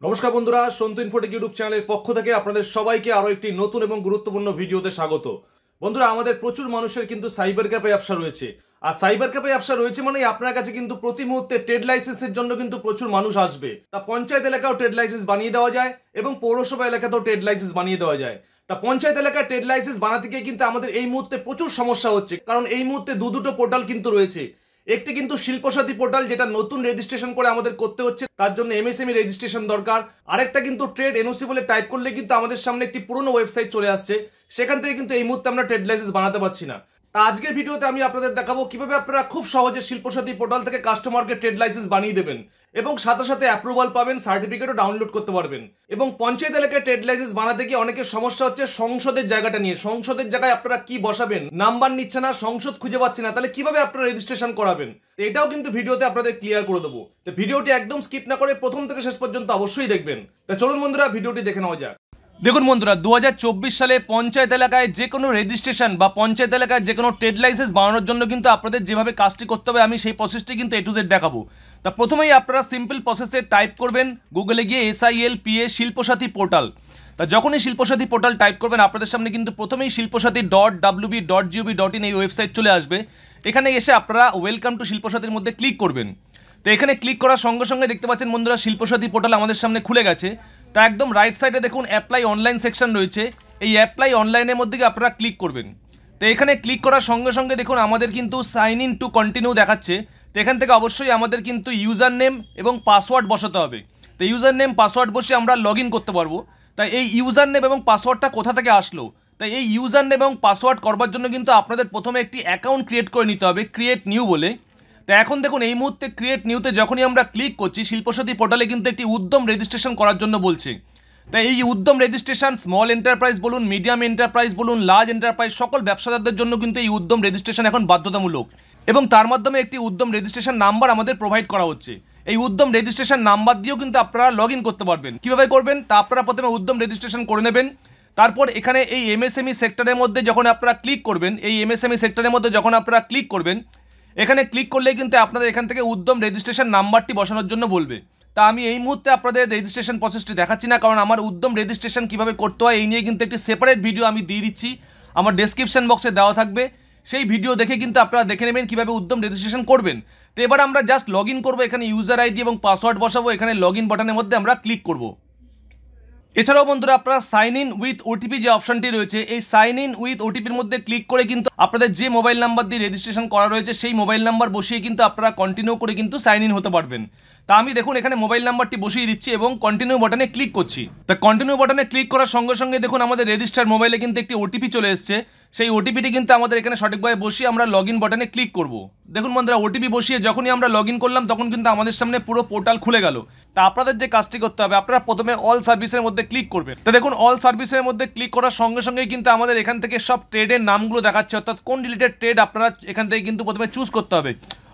নমস্কার বন্ধুরা, Santu Infotech YouTube চ্যানেলের পক্ষ থেকে আপনাদের সবাইকে আরো একটি নতুন এবং গুরুত্বপূর্ণ ভিডিওতে স্বাগত। বন্ধুরা, আমাদের প্রচুর মানুষের কিন্তু সাইবার ক্যাফে ব্যবসা রয়েছে, আর সাইবার ক্যাফে ব্যবসা রয়েছে মানে আপনার কাছে কিন্তু প্রতি মুহূর্তে ট্রেড লাইসেন্সের জন্য কিন্তু প্রচুর মানুষ আসবে। তা পঞ্চায়েত এলাকাও ট্রেড লাইসেন্স বানিয়ে দেওয়া যায় এবং পৌরসভা এলাকাতেও ট্রেড লাইসেন্স বানিয়ে দেওয়া যায়। তা পঞ্চায়েত এলাকায় ট্রেড লাইসেন্স বানাতে গিয়ে কিন্তু আমাদের এই মুহূর্তে প্রচুর সমস্যা হচ্ছে, কারণ এই মুহূর্তে দুটো পোর্টাল কিন্তু রয়েছে। একটি কিন্তু শিল্পসাথী পোর্টাল, যেটা নতুন রেজিস্ট্রেশন করে আমাদের করতে হচ্ছে, তার জন্য এমএসএমই রেজিস্ট্রেশন দরকার। আরেকটা কিন্তু ট্রেড এনওসি বলে টাইপ করলে কিন্তু আমাদের সামনে একটি পুরনো ওয়েবসাইট চলে আসছে, সেখান থেকে কিন্তু এই মুহূর্তে আমরা ট্রেড লাইসেন্স বানাতে পারছি না। তা আজকের ভিডিওতে আমি আপনাদের দেখাবো কিভাবে আপনারা খুব সহজে শিল্পসাথী পোর্টাল থেকে কাস্টমারকে ট্রেড লাইসেন্স বানিয়ে দেবেন এবং সাথে সাথে অ্যাপ্রুভাল পাবেন, সার্টিফিকেটও ডাউনলোড করতে পারবেন। এবং পঞ্চায়েত এলাকায় ট্রেড লাইসেন্স বানাতে গিয়ে অনেকের সমস্যা হচ্ছে সংসদের জায়গাটা নিয়ে। সংসদের জায়গায় আপনারা কি বসাবেন, নাম্বার নিচ্ছে না, সংসদ খুঁজে পাচ্ছে না, তাহলে কিভাবে আপনারা রেজিস্ট্রেশন করাবেন, এটাও কিন্তু ভিডিওতে আপনাদের ক্লিয়ার করে দেবো। তো ভিডিওটি একদম স্কিপ না করে প্রথম থেকে শেষ পর্যন্ত অবশ্যই দেখবেন। তো চলুন বন্ধুরা, ভিডিওটি দেখে নেওয়া যাক। দেখুন বন্ধুরা, 2024 সালে পঞ্চায়েত এলাকায় যে কোনো রেজিস্ট্রেশন বা পঞ্চায়েত এলাকায় যে কোনো ট্রেড লাইসেন্স বানানোর জন্য কিন্তু আপনাদের যেভাবে কাজটি করতে হবে, আমি সেই প্রসেসটি কিন্তু A to Z দেখাবো। তা প্রথমেই আপনারা সিম্পল প্রসেসে টাইপ করবেন গুগলে গিয়ে SILPA শিল্পসাথী পোর্টাল। তা যখনই শিল্পসাথী পোর্টাল টাইপ করবেন, আপনাদের সামনে কিন্তু প্রথমেই শিল্পসাথী.wb.gov.in এই ওয়েবসাইট চলে আসবে। এখানে এসে আপনারা ওয়েলকাম টু শিল্পসাথীর মধ্যে ক্লিক করবেন। তো এখানে ক্লিক করার সঙ্গে সঙ্গে দেখতে পাচ্ছেন বন্ধুরা, শিল্পসাথী পোর্টাল আমাদের সামনে খুলে গেছে। তা একদম রাইট সাইডে দেখুন অ্যাপ্লাই অনলাইন সেকশন রয়েছে, এই অ্যাপ্লাই অনলাইনের মধ্যে আপনারা ক্লিক করবেন। তো এখানে ক্লিক করার সঙ্গে সঙ্গে দেখুন আমাদের কিন্তু সাইন ইন টু কন্টিনিউ দেখাচ্ছে। তো এখান থেকে অবশ্যই আমাদের কিন্তু ইউজার নেম এবং পাসওয়ার্ড বসাতে হবে। তো ইউজার নেম পাসওয়ার্ড বসে আমরা লগ ইন করতে পারবো। তাই এই ইউজার নেম এবং পাসওয়ার্ডটা কোথা থেকে আসলো, তাই এই ইউজার নেম এবং পাসওয়ার্ড করবার জন্য কিন্তু আপনাদের প্রথমে একটি অ্যাকাউন্ট ক্রিয়েট করে নিতে হবে, ক্রিয়েট নিউ বলে। তো এখন দেখুন এই মুহূর্তে ক্রিয়েট নিউতে যখনই আমরা ক্লিক করছি, শিল্পসাথী পোর্টালে কিন্তু একটি উদ্যম রেজিস্ট্রেশন করার জন্য বলছে। তাই এই উদ্যম রেজিস্ট্রেশন স্মল এন্টারপ্রাইজ বলুন, মিডিয়াম এন্টারপ্রাইজ বলুন, লার্জ এন্টারপ্রাইজ, সকল ব্যবসাদারদের জন্য কিন্তু এই উদ্যম রেজিস্ট্রেশন এখন বাধ্যতামূলক এবং তার মাধ্যমে একটি উদ্যম রেজিস্ট্রেশন নাম্বার আমাদের প্রোভাইড করা হচ্ছে। এই উদ্যম রেজিস্ট্রেশন নাম্বার দিয়েও কিন্তু আপনারা লগ ইন করতে পারবেন। কীভাবে করবেন, তা আপনারা প্রথমে উদ্যম রেজিস্ট্রেশন করে নেবেন। তারপর এখানে এই এমএসএমই সেক্টরের মধ্যে যখন আপনারা ক্লিক করবেন, এই এমএসএমই সেক্টরের মধ্যে যখন আপনারা ক্লিক করবেন, এখানে ক্লিক করলেই কিন্তু আপনাদের এখান থেকে উদ্যম রেজিস্ট্রেশন নাম্বারটি বসানোর জন্য বলবে। তা আমি এই মুহূর্তে আপনাদের রেজিস্ট্রেশন প্রসেসটি দেখাচ্ছি না, কারণ আমার উদ্যম রেজিস্ট্রেশন কীভাবে করতে হয় এই নিয়ে কিন্তু একটি সেপারেট ভিডিও আমি দিয়ে দিচ্ছি, আমার ডেসক্রিপশন বক্সে দেওয়া থাকবে। সেই ভিডিও দেখে কিন্তু আপনারা দেখে নেবেন কীভাবে উদ্যম রেজিস্ট্রেশন করবেন। তো এবার আমরা জাস্ট লগ ইন করবো, এখানে ইউজার আইডি এবং পাসওয়ার্ড বসাবো, এখানে লগ ইন বাটনের মধ্যে আমরা ক্লিক করব। এছাড়াও বন্ধুরা, আপনারা সাইন ইন উইথ ওটিপি যে অপশনটি রয়েছে, এই সাইন ইন উইথ ওটিপির মধ্যে ক্লিক করে কিন্তু আপনাদের যে মোবাইল নাম্বার দিয়ে রেজিস্ট্রেশন করা রয়েছে সেই মোবাইল নাম্বার বসিয়ে কিন্তু আপনারা কন্টিনিউ করে কিন্তু সাইন ইন হতে পারবেন। তা আমি দেখুন এখানে মোবাইল নাম্বারটি বসিয়ে দিচ্ছি এবং কন্টিনিউ বাটনে ক্লিক করছি। তা কন্টিনিউ বাটনে ক্লিক করার সঙ্গে সঙ্গে দেখুন আমাদের রেজিস্টার মোবাইলে কিন্তু একটি ওটিপি চলে এসছে। সেই ওটিপিটি কিন্তু আমাদের এখানে সঠিকভাবে বসিয়ে আমরা লগ ইন বাটনে ক্লিক করব। দেখুন বন্ধুরা, ওটিপি বসিয়ে যখনই আমরা লগ ইন করলাম তখন কিন্তু আমাদের সামনে পুরো পোর্টাল খুলে গেল। তা আপনাদের যে কাজটি করতে হবে, আপনারা প্রথমে অল সার্ভিসের মধ্যে ক্লিক করবেন। তো দেখুন অল সার্ভিসের মধ্যে ক্লিক করার সঙ্গে সঙ্গেই কিন্তু আমাদের এখান থেকে সব ট্রেডের নামগুলো দেখাচ্ছে, অর্থাৎ কোন রিলেটেড ট্রেড আপনারা এখান থেকে কিন্তু প্রথমে চুজ করতে হবে,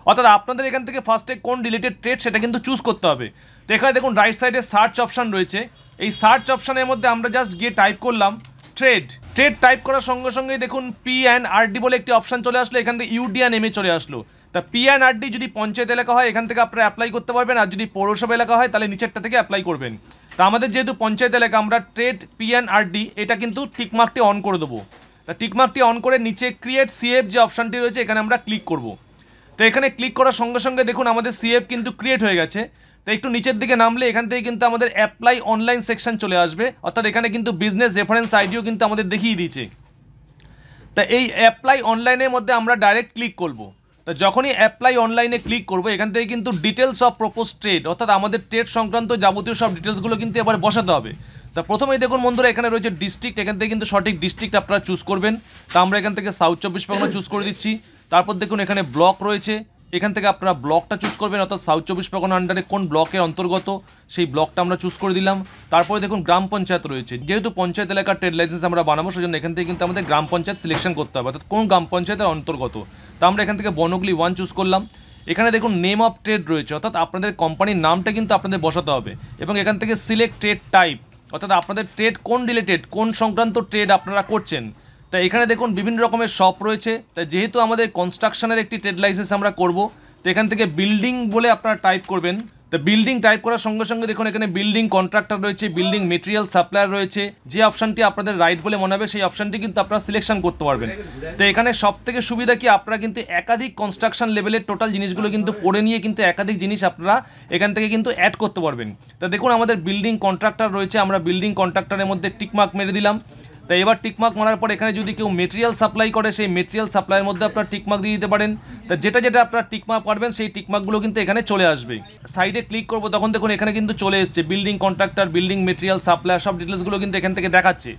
অর্থাৎ আপনাদের এখান থেকে ফার্স্টে কোন রিলেটেড ট্রেড সেটা কিন্তু চুজ করতে হবে। তো এখানে দেখুন রাইট সাইডে সার্চ অপশান রয়েছে, এই সার্চ অপশানের মধ্যে আমরা জাস্ট গিয়ে টাইপ করলাম ট্রেড। ট্রেড টাইপ করার সঙ্গে সঙ্গেই দেখুন PNRD বলে একটি অপশান চলে আসলো, এখান থেকে UDNMA চলে আসলো। তা PNRD যদি পঞ্চায়েত এলাকা হয় এখান থেকে আপনারা অ্যাপ্লাই করতে পারবেন, আর যদি পৌরসভা এলাকা হয় তাহলে নিচেরটা থেকে অ্যাপ্লাই করবেন। তা আমাদের যেহেতু পঞ্চায়েত এলাকা, আমরা ট্রেড PNRD এটা কিন্তু টিকমার্কটি অন করে দেবো। তা টিকমার্কটি অন করে নিচে ক্রিয়েট CF যে অপশানটি রয়েছে এখানে আমরা ক্লিক করব। তো এখানে ক্লিক করার সঙ্গে সঙ্গে দেখুন আমাদের CF কিন্তু ক্রিয়েট হয়ে গেছে। তো একটু নিচের দিকে নামলে এখান থেকে কিন্তু আমাদের অ্যাপ্লাই অনলাইন সেকশন চলে আসবে, অর্থাৎ এখানে কিন্তু বিজনেস রেফারেন্স আইডিও কিন্তু আমাদের দেখিয়ে দিয়েছে। তা এই অ্যাপ্লাই অনলাইনের মধ্যে আমরা ডাইরেক্ট ক্লিক করব। তো যখনই অ্যাপ্লাই অনলাইনে ক্লিক করব এখান থেকে কিন্তু ডিটেলস অফ প্রপোজ ট্রেড, অর্থাৎ আমাদের ট্রেড সংক্রান্ত যাবতীয় সব ডিটেলসগুলো কিন্তু এবার বসাতে হবে। তা প্রথমেই দেখুন বন্ধুরা, এখানে রয়েছে ডিস্ট্রিক্ট, এখান থেকে কিন্তু সঠিক ডিস্ট্রিক্ট আপনারা চুজ করবেন। তা আমরা এখান থেকে সাউথ 24 পরগনা চুজ করে দিচ্ছি। তারপর দেখুন এখানে ব্লক রয়েছে, এখান থেকে আপনারা ব্লকটা চুজ করবেন, অর্থাৎ সাউথ 24 পরগনা আন্ডারে কোন ব্লকের অন্তর্গত সেই ব্লকটা আমরা চুজ করে দিলাম। তারপরে দেখুন গ্রাম পঞ্চায়েত রয়েছে, যেহেতু পঞ্চায়েত এলাকার ট্রেড লাইসেন্স আমরা বানাবো সেজন্য এখান থেকে কিন্তু আমাদের গ্রাম পঞ্চায়েত সিলেকশন করতে হবে, অর্থাৎ কোন গ্রাম পঞ্চায়েতের অন্তর্গত। তা আমরা এখান থেকে বনগুলি 1 চুজ করলাম। এখানে দেখুন নেম অফ ট্রেড রয়েছে, অর্থাৎ আপনাদের কোম্পানির নামটা কিন্তু আপনাদের বসাতে হবে এবং এখান থেকে সিলেক্ট ট্রেড টাইপ, অর্থাৎ আপনাদের ট্রেড কোন রিলেটেড, কোন সংক্রান্ত ট্রেড আপনারা করছেন। তাই এখানে দেখুন বিভিন্ন রকমের শপ রয়েছে। তাই যেহেতু আমাদের কনস্ট্রাকশনের একটি ট্রেড লাইসেন্স আমরা করব, তো এখান থেকে বিল্ডিং বলে আপনারা টাইপ করবেন। তো বিল্ডিং টাইপ করার সঙ্গে সঙ্গে দেখুন এখানে বিল্ডিং কন্ট্রাক্টর রয়েছে, বিল্ডিং মেটেরিয়াল সাপ্লায়ার রয়েছে। যে অপশনটি আপনাদের রাইট বলে মনে হবে সেই অপশনটি কিন্তু আপনারা সিলেকশন করতে পারবেন। তো এখানে সব থেকে সুবিধা কি, আপনারা কিন্তু একাধিক কনস্ট্রাকশন লেভেলের টোটাল জিনিসগুলো কিন্তু পড়ে নিয়ে কিন্তু একাধিক জিনিস আপনারা এখান থেকে কিন্তু অ্যাড করতে পারবেন। তো দেখুন আমাদের বিল্ডিং কন্ট্রাক্টর রয়েছে, আমরা বিল্ডিং কন্ট্রাক্টরের মধ্যে টিকমার্ক মেরে দিলাম। তো এবার টিকমার্ক মারার পর এখানে যদি কেউ মেটেরিয়াল সাপ্লাই করে সেই মেটেরিয়াল সাপ্লাইয়ের মধ্যে আপনারা টিকমার্ক দিয়ে দিতে পারেন। তো যেটা যেটা আপনারা টিকমার্ক পারবেন সেই টিকমার্কগুলো কিন্তু এখানে চলে আসবে। সাইডে ক্লিক করবো তখন দেখুন এখানে কিন্তু চলে এসছে building contractor, building material supplier, সব ডিটেলসগুলো কিন্তু এখান থেকে দেখাচ্ছে।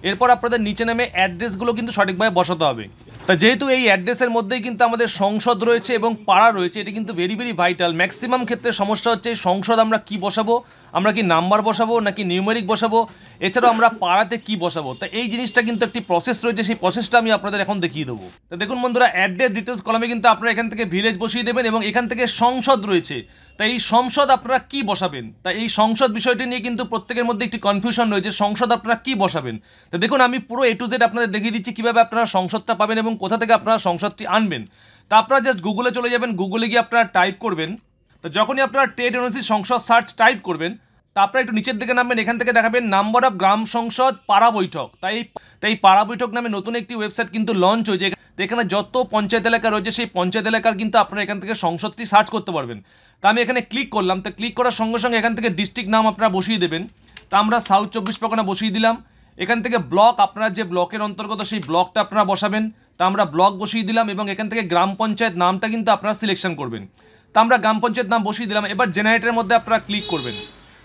এরপর আপনাদের নিচে নেমে অ্যাড্রেসগুলো কিন্তু সঠিকভাবে বসাতে হবে। তা যেহেতু এই অ্যাড্রেসের মধ্যেই কিন্তু আমাদের সংসদ রয়েছে এবং পাড়া রয়েছে, এটি কিন্তু ভেরি ভেরি ভাইটাল। ম্যাক্সিমাম ক্ষেত্রে সমস্যা হচ্ছে সংসদ আমরা কি বসাবো, আমরা কি নাম্বার বসাবো নাকি নিউমেরিক বসাবো, এছাড়াও আমরা পাড়াতে কি বসাবো। তা এই জিনিসটা কিন্তু একটি প্রসেস রয়েছে, সেই প্রসেসটা আমি আপনাদের এখন দেখিয়ে দেবো। তো দেখুন বন্ধুরা, অ্যাড্রেস ডিটেলস কলামে কিন্তু আপনারা এখান থেকে ভিলেজ বসিয়ে দেবেন এবং এখান থেকে সংসদ রয়েছে। তাই এই সংসদ আপনারা কি বসাবেন, তাই এই সংসদ বিষয়টি নিয়ে কিন্তু প্রত্যেকের মধ্যে একটি কনফিউশন রয়েছে, সংসদ আপনারা কি বসাবেন। তো দেখুন আমি পুরো A to Z আপনাদের দেখিয়ে দিচ্ছি কীভাবে আপনারা সংসদটা পাবেন এবং কোথা থেকে আপনারা সংসদটি আনবেন। তা আপনারা জাস্ট গুগলে চলে যাবেন, গুগলে গিয়ে আপনারা টাইপ করবেন। তো যখনই আপনারা টেট এনওসি সংসদ সার্চ টাইপ করবেন, তা আপনারা একটু নিচের দিকে নামবেন, এখান থেকে দেখাবেন নাম্বার অফ গ্রাম সংসদ পাড়া বৈঠক। তাই পাড়া বৈঠক নামে নতুন একটি ওয়েবসাইট কিন্তু লঞ্চ হয়েছে। এখানে যত পঞ্চায়েত এলাকা রয়েছে সেই পঞ্চায়েত এলাকার কিন্তু আপনারা এখান থেকে সংসদটি সার্চ করতে পারবেন। তা আমি এখানে ক্লিক করলাম। তো ক্লিক করার সঙ্গে সঙ্গে এখান থেকে ডিস্ট্রিক্ট নাম আপনারা বসিয়ে দেবেন। তা আমরা সাউথ 24 পরগনা বসিয়ে দিলাম। এখান থেকে ব্লক, আপনারা যে ব্লকের অন্তর্গত সেই ব্লকটা আপনারা বসাবেন। তা আমরা ব্লক বসিয়ে দিলাম এবং এখান থেকে গ্রাম পঞ্চায়েত নামটা কিন্তু আপনারা সিলেকশন করবেন। তা আমরা গ্রাম পঞ্চায়েত নাম বসিয়ে দিলাম। এবার জেনারেটরের মধ্যে আপনারা ক্লিক করবেন।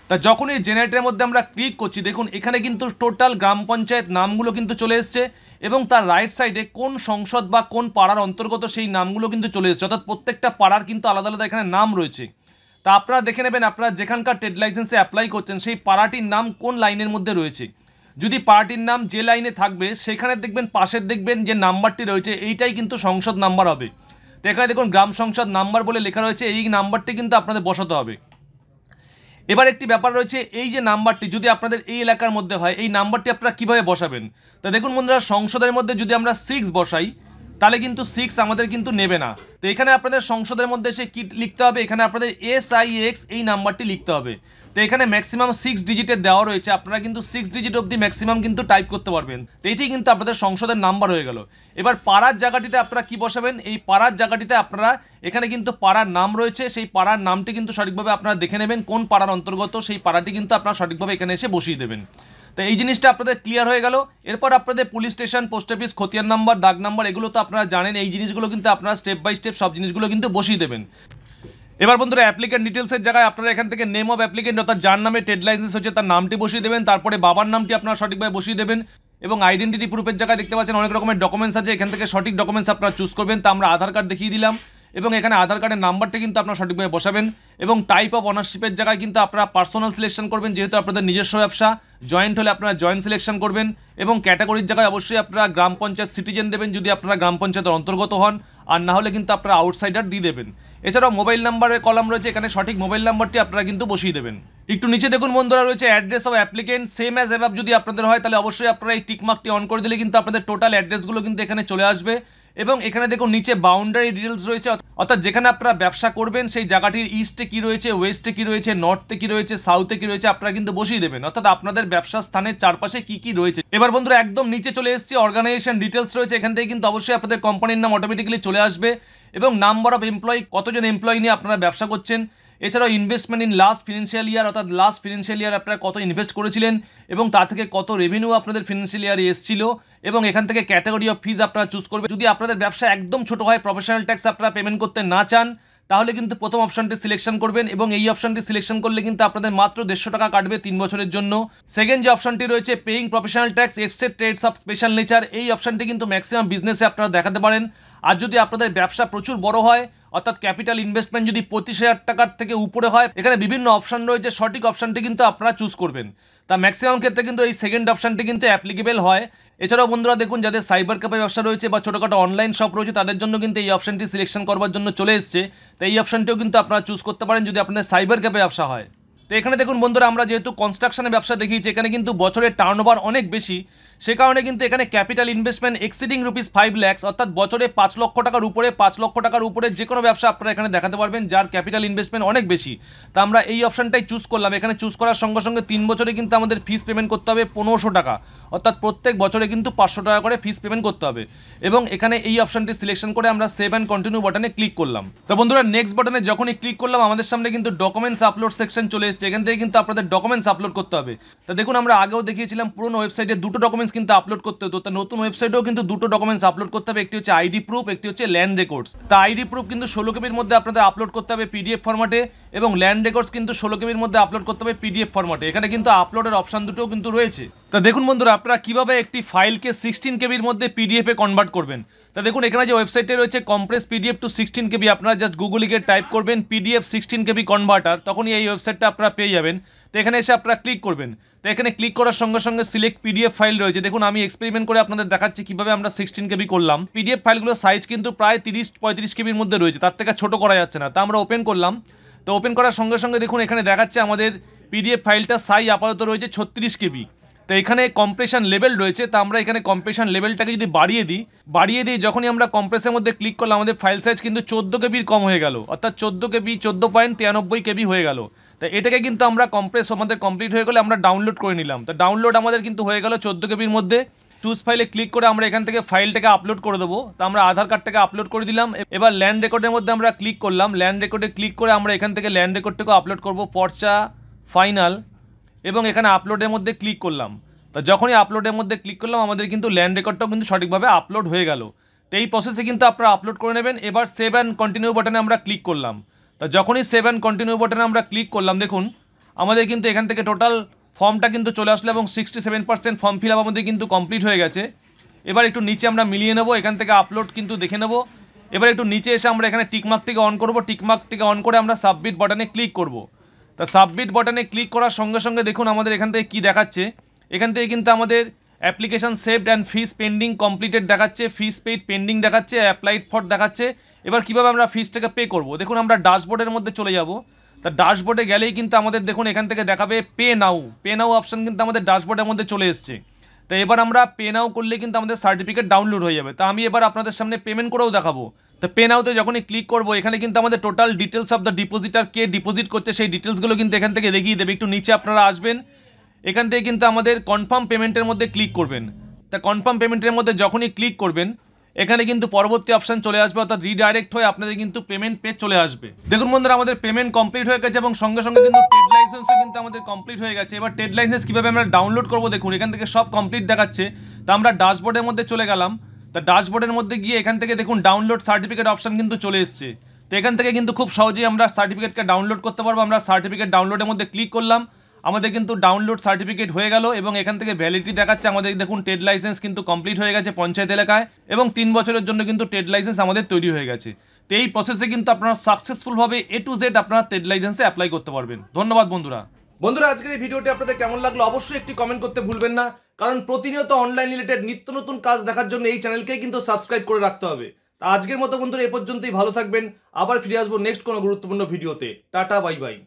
তা যখন এই জেনারেটরের মধ্যে আমরা ক্লিক করছি, দেখুন এখানে কিন্তু টোটাল গ্রাম পঞ্চায়েত নামগুলো কিন্তু চলে এসছে এবং তার রাইট সাইডে কোন সংসদ বা কোন পাড়ার অন্তর্গত সেই নামগুলো কিন্তু চলে এসছে, অর্থাৎ প্রত্যেকটা পাড়ার কিন্তু আলাদা আলাদা এখানে নাম রয়েছে। তা আপনারা দেখে নেবেন আপনারা যেখানকার ট্রেড লাইসেন্সে অ্যাপ্লাই করছেন সেই পাড়াটির নাম কোন লাইনের মধ্যে রয়েছে। যদি পার্টির নাম যে লাইনে থাকবে সেখানে দেখবেন পাশের দেখবেন যে নাম্বারটি রয়েছে এইটাই কিন্তু সংসদ নাম্বার হবে। তো এখানে দেখুন গ্রাম সংসদ নাম্বার বলে লেখা রয়েছে, এই নাম্বারটি কিন্তু আপনাদের বসাতে হবে। এবার একটি ব্যাপার রয়েছে, এই যে নাম্বারটি যদি আপনাদের এই এলাকার মধ্যে হয় এই নাম্বারটি আপনারা কীভাবে বসাবেন। তা দেখুন বন্ধুরা, সংসদের মধ্যে যদি আমরা 6 বসাই তাহলে কিন্তু 6 আমাদের কিন্তু নেবে না। তো এখানে আপনাদের সংসদের মধ্যে এসে কি লিখতে হবে, এখানে আপনাদের SIX এই নাম্বারটি লিখতে হবে। তো এখানে ম্যাক্সিমাম 6 ডিজিটের দেওয়া রয়েছে, আপনারা কিন্তু 6 ডিজিট অবধি ম্যাক্সিমাম কিন্তু টাইপ করতে পারবেন। তো এটি কিন্তু আপনাদের সংসদের নাম্বার হয়ে গেল। এবার পাড়ার জায়গাটিতে আপনারা কি বসাবেন, এই পাড়ার জায়গাটিতে আপনারা এখানে কিন্তু পাড়ার নাম রয়েছে, সেই পাড়ার নামটি কিন্তু সঠিকভাবে আপনারা দেখে নেবেন কোন পাড়ার অন্তর্গত সেই পাড়াটি কিন্তু আপনারা সঠিকভাবে এখানে এসে বসিয়ে দেবেন। তো এই জিনিসটা আপনাদের ক্লিয়ার হয়ে গেল। এরপর আপনাদের পুলিশ স্টেশন, পোস্ট অফিস, খতিয়ান নাম্বার, দাগ নাম্বার এগুলো তো আপনারা জানেন, এই জিনিসগুলো কিন্তু আপনারা স্টেপ বাই স্টেপ সব জিনিসগুলো কিন্তু বসিয়ে দেবেন। এবার বন্ধুরা অ্যাপ্লিকেন্ট ডিটেলসের জায়গায় আপনারা এখান থেকে নেম অফ অ্যাপ্লিকেন্ট অর্থাৎ যার নামে ট্রেড লাইসেন্স হচ্ছে তার নামটি বসিয়ে দেবেন। তারপরে বাবার নামটি আপনারা সঠিকভাবে বসিয়ে দেবেন এবং আইডেন্টিটি প্রুফের জায়গায় দেখতে পাচ্ছেন অনেক রকমের ডকুমেন্টস আছে, এখান থেকে সঠিক ডকুমেন্টস আপনারা চুজ করবেন। তা আমরা আধার কার্ড দেখিয়ে দিলাম এবং এখানে আধার কার্ডের নাম্বারটা কিন্তু আপনারা সঠিকভাবে বসাবেন এবং টাইপ অফ অনারশিপের জায়গায় কিন্তু আপনারা পার্সোনাল সিলেকশন করবেন, যেহেতু আপনাদের নিজস্ব ব্যবসা। জয়েন্ট হলে আপনারা জয়েন্ট সিলেকশন করবেন এবং ক্যাটাগরির জায়গায় অবশ্যই আপনারা গ্রাম পঞ্চায়েত সিটিজেন দেবেন যদি আপনারা গ্রাম পঞ্চায়েতের অন্তর্গত হন, আর না হলে কিন্তু আপনারা আউটসাইডার দিয়ে দেবেন। এছাড়াও মোবাইল নাম্বারের কলাম রয়েছে, এখানে সঠিক মোবাইল নাম্বারটি আপনারা কিন্তু বসিয়ে দেবেন। একটু নিচে দেখুন বন্ধুরা রয়েছে address of applicant same as above. যদি আপনাদের হয় তাহলে অবশ্যই আপনারা এই টিকমার্কটি অন করে দিলে কিন্তু আপনাদের টোটাল অ্যাড্রেসগুলো কিন্তু এখানে চলে আসবে। এবং এখানে দেখুন নিচে বাউন্ডারি ডিটেলস রয়েছে, অর্থাৎ যেখানে আপনারা ব্যবসা করবেন সেই জায়গাটির ইস্টে কি রয়েছে, ওয়েস্টে কি রয়েছে, নর্থে কি রয়েছে, সাউথে কি রয়েছে আপনারা কিন্তু বসিয়ে দেবেন, অর্থাৎ আপনাদের ব্যবসা স্থানের চারপাশে কি কি রয়েছে। এবার বন্ধুরা একদম নিচে চলে এসেছি, অর্গানাইজেশন ডিটেলস রয়েছে, এখান থেকে কিন্তু অবশ্যই আপনাদের কোম্পানির নাম অটোমেটিক্যালি চলে আসবে এবং নাম্বার অফ এমপ্লয়ি, কতজন এমপ্লয়ি নিয়ে আপনারা ব্যবসা করছেন। এছাড়াও investment in last financial year, অর্থাৎ লাস্ট ফিনান্সিয়াল ইয়ার আপনারা কত ইনভেস্ট করেছিলেন এবং তা থেকে কত রেভিনিউ আপনাদের ফিনান্সিয়াল ইয়ারে এসেছিল এবং এখান থেকে ক্যাটাগরি অফ ফিজ আপনারা চুজ করবেন। যদি আপনাদের ব্যবসা একদম ছোট হয়, প্রফেশনাল ট্যাক্স আপনারা পেমেন্ট করতে না চান, তাহলে কিন্তু প্রথম অপশনটি সিলেকশন করবেন এবং এই অপশনটি সিলেকশন করলে কিন্তু আপনাদের মাত্র 150 টাকা কাটবে 3 বছরের জন্য। সেকেন্ড যে অপশনটি রয়েছে paying professional tax except trades of special nature, এই অপশনটি কিন্তু ম্যাক্সিমাম বিজনেসে আপনারা দেখাতে পারেন। আর যদি আপনাদের ব্যবসা প্রচুর বড় হয়, অর্থাৎ ক্যাপিটাল ইনভেস্টমেন্ট যদি 25,000 টাকার থেকে উপরে হয়, এখানে বিভিন্ন অপশন রয়েছে, সঠিক অপশনটি কিন্তু আপনারা চুজ করবেন। তা ম্যাক্সিমাম ক্ষেত্রে কিন্তু এই সেকেন্ড অপশনটি কিন্তু অ্যাপ্লিকেবল হয়। এছাড়াও বন্ধুরা দেখুন যাদের সাইবার ক্যাফে ব্যবসা রয়েছে বা ছোটোখাটো অনলাইন শপ রয়েছে তাদের জন্য কিন্তু এই অপশনটি সিলেকশন করবার জন্য চলে এসছে। তো এই অপশনটিও কিন্তু আপনারা চুজ করতে পারেন যদি আপনাদের সাইবার ক্যাফে ব্যবসা হয়। তো এখানে দেখুন বন্ধুরা, আমরা যেহেতু কনস্ট্রাকশনের ব্যবসা দেখিয়েছি, এখানে কিন্তু বছরের টার্নওভার অনেক বেশি, সে কারণে কিন্তু এখানে ক্যাপিটাল ইনভেস্টমেন্ট এক্সিডিং ₹5 লাখ, অর্থাৎ বছরে 5 লক্ষ টাকার উপরে 5 লক্ষ টাকার উপরে যে কোনো ব্যবসা আপনারা এখানে দেখাতে পারবেন যার ক্যাপিটাল ইনভেস্টমেন্ট অনেক বেশি। তা আমরা এই অপশনটাই চুজ করলাম। এখানে চুজ করার সঙ্গে সঙ্গে 3 বছরে কিন্তু আমাদের ফিস পেমেন্ট করতে হবে 1500 টাকা, অর্থাৎ প্রত্যেক বছরে কিন্তু 500 টাকা করে ফিস পেমেন্ট করতে হবে। এবং এখানে এই অপশনটি সিলেকশন করে আমরা সেভ অ্যান্ড কন্টিনিউ বাটনে ক্লিক করলাম। তো বন্ধুরা, নেক্সট বাটনে যখনই ক্লিক করলাম আমাদের সামনে কিন্তু ডকুমেন্টস আপলোড সেকশন চলে এসেছে। এখান থেকে কিন্তু আপনাদের ডকুমেন্টস আপলোড করতে হবে। তো দেখুন, আমরা আগেও দেখিয়েছিলাম পুরনো ওয়েবসাইটে দুটো ডকুমেন্টস কিন্তু আপলোড করতে হতো, তো নতুন ওয়েবসাইটেও কিন্তু দুটো ডকুমেন্টস আপলোড করতে হবে। একটি হচ্ছে আইডি প্রুফ, একটি হচ্ছে ল্যান্ড রেকর্ডস। তা আইডি প্রুফ কিন্তু 16 কেবির মধ্যে আপনাদের আপলোড করতে হবে পিডিএফ ফরম্যাটে, এবং ল্যান্ড রেকর্ডস কিন্তু 16 কেবির মধ্যে আপলোড করতে হবে পিডিএফ ফরম্যাটে। এখানে কিন্তু আপলোডের অপশন দুটোও কিন্তু রয়েছে। তো দেখুন বন্ধুরা, আপনারা কিভাবে একটি ফাইলকে 16 কেবির মধ্যে পিডিএফে কনভার্ট করবেন। তা দেখুন, এখানে যে ওয়েবসাইটে রয়েছে কম্প্রেস পিডিএফ টু 16 কেবি, আপনারা জাস্ট গুগলে গিয়ে টাইপ করবেন পিডিএফ 16 কেবি কনভার্টার, তখনই এই ওয়েবসাইটটা আপনারা পেয়ে যাবেন। তো এখানে এসে আপনারা ক্লিক করবেন। তো এখানে ক্লিক করার সঙ্গে সঙ্গে সিলেক্ট পিডিএফ ফাইল রয়েছে। দেখুন, আমি এক্সপেরিমেন্ট করে আপনাদের দেখাচ্ছি কিভাবে আমরা 16 কেবি করলাম। পিডিএফ ফাইলগুলোর সাইজ কিন্তু প্রায় 30-35 কেবির মধ্যে রয়েছে, তার থেকে ছোট করা যাচ্ছে না। তা আমরা ওপেন করলাম। তো ওপেন করার সঙ্গে সঙ্গে দেখুন এখানে দেখাচ্ছে আমাদের পিডিএফ ফাইলটা সাইজ আপাতত রয়েছে 36 কেবি। তো এখানে কম্প্রেশন লেভেল রয়েছে, তা আমরা এখানে কম্প্রেশন লেভেলটাকে যদি বাড়িয়ে দিই, যখনই আমরা কম্প্রেসের মধ্যে ক্লিক করলাম আমাদের ফাইল সাইজ কিন্তু 14 কেবির কম হয়ে গেল, অর্থাৎ 14 কেবি 14.93 কেবি হয়ে গেল। তো এটাকে কিন্তু আমরা কম্প্রেস আমাদের কমপ্লিট হয়ে গেলে আমরা ডাউনলোড করে নিলাম। তো ডাউনলোড আমাদের কিন্তু হয়ে গেল 14 কেবির মধ্যে। চুজ ফাইলে ক্লিক করে আমরা এখান থেকে ফাইলটাকে আপলোড করে দেবো। তো আমরা আধার কার্ডটাকে আপলোড করে দিলাম। এবার ল্যান্ড রেকর্ডের মধ্যে আমরা ক্লিক করলাম। ল্যান্ড রেকর্ডে ক্লিক করে আমরা এখান থেকে ল্যান্ড রেকর্ডটাকে আপলোড করব পর্চা ফাইনাল, এবং এখানে আপলোডের মধ্যে ক্লিক করলাম। তো যখনই আপলোডের মধ্যে ক্লিক করলাম আমাদের কিন্তু ল্যান্ড রেকর্ডটাও কিন্তু সঠিকভাবে আপলোড হয়ে গেল। তো এই প্রসেসে কিন্তু আপনারা আপলোড করে নেবেন। এবার সেভ অ্যান্ড কন্টিনিউ বাটনে আমরা ক্লিক করলাম। তো যখনই সেভ অ্যান্ড কন্টিনিউ বাটনে আমরা ক্লিক করলাম, দেখুন আমাদের কিন্তু এখান থেকে টোটাল ফর্মটা কিন্তু চলে আসলো, এবং 67% ফর্ম ফিল আপ আমাদের কিন্তু কমপ্লিট হয়ে গেছে। এবার একটু নিচে আমরা মিলিয়ে নেবো, এখান থেকে আপলোড কিন্তু দেখে নেবো। এবার একটু নিচে এসে আমরা এখানে টিকমার্কটিকে অন করবো। টিকমার্কটিকে অন করে আমরা সাবমিট বাটনে ক্লিক করব। তা সাবমিট বাটনে ক্লিক করার সঙ্গে সঙ্গে দেখুন আমাদের এখান থেকে কী দেখাচ্ছে। এখান থেকে কিন্তু আমাদের application saved and fees pending completed দেখাচ্ছে, ফিস পেইড পেন্ডিং দেখাচ্ছে, অ্যাপ্লাইড ফর দেখাচ্ছে। এবার কীভাবে আমরা ফিসটাকে পে করব, দেখুন আমরা ড্যাশবোর্ডের মধ্যে চলে যাব। তা ড্যাশবোর্ডে গেলেই কিন্তু আমাদের দেখুন এখান থেকে দেখাবে পে নাও অপশান কিন্তু আমাদের ড্যাশবোর্ডের মধ্যে চলে এসছে। তো এবার আমরা পে নাও করলে কিন্তু আমাদের সার্টিফিকেট ডাউনলোড হয়ে যাবে। তা আমি এবার আপনাদের সামনে পেমেন্ট করেও দেখাবো। তো পে নাওতে যখনই ক্লিক করবো এখানে কিন্তু আমাদের total details of the depositor, K deposit করছে সেই ডিটেলসগুলো কিন্তু এখান থেকে দেখিয়ে দেবে। একটু নিচে আপনারা আসবেন, এখান থেকে কিন্তু আমাদের কনফার্ম পেমেন্টের মধ্যে ক্লিক করবেন। তা কনফার্ম পেমেন্টের মধ্যে যখনই ক্লিক করবেন এখানে কিন্তু পরবর্তী অপশন চলে আসবে, অর্থাৎ রিডাইরেক্ট হয়ে আপনাদের কিন্তু পেমেন্ট পেজ চলে আসবে। দেখুন বন্ধুরা, আমাদের পেমেন্ট কমপ্লিট হয়ে গেছে, এবং সঙ্গে সঙ্গে কিন্তু ট্রেড লাইসেন্সও কিন্তু আমাদের কমপ্লিট হয়ে গেছে। এবার ট্রেড লাইসেন্স কীভাবে আমরা ডাউনলোড করবো, দেখুন এখান থেকে সব কমপ্লিট দেখাচ্ছে। তা আমরা ড্যাশবোর্ডের মধ্যে চলে গেলাম। তা ড্যাশবোর্ডের মধ্যে গিয়ে এখান থেকে দেখুন ডাউনলোড সার্টিফিকেট অপশন কিন্তু চলে এসছে। তো এখান থেকে কিন্তু খুব সহজেই আমরা সার্টিফিকেটকে ডাউনলোড করতে পারবো। আমরা সার্টিফিকেট ডাউনলোডের মধ্যে ক্লিক করলাম, আমাদের কিন্তু ডাউনলোড সার্টিফিকেট হয়ে গেল, এবং এখান থেকে ভ্যালিডিটি দেখাচ্ছে আমাদের দেখুন ট্রেড লাইসেন্স কিন্তু কমপ্লিট হয়ে গেছে পঞ্চায়েত এলাকায়, এবং 3 বছরের জন্য কিন্তু ট্রেড লাইসেন্স আমাদের তৈরি হয়ে গেছে। তো এই প্রসেসে কিন্তু আপনারা সাকসেসফুলভাবে A to Z আপনারা ট্রেড লাইসেন্সে অ্যাপ্লাই করতে পারবেন। ধন্যবাদ বন্ধুরা। আজকের এই ভিডিওটি আপনাদের কেমন লাগলো অবশ্যই একটি কমেন্ট করতে ভুলবেন না, কারণ প্রতিনিয়ত অনলাইন রিলেটেড নিত্য নতুন কাজ দেখার জন্য এই চ্যানেলকেই কিন্তু সাবস্ক্রাইব করে রাখতে হবে। তা আজকের মতো বন্ধুরা এ পর্যন্তই, ভালো থাকবেন। আবার ফিরে আসবো নেক্সট কোনো গুরুত্বপূর্ণ ভিডিওতে। Tata, bye bye.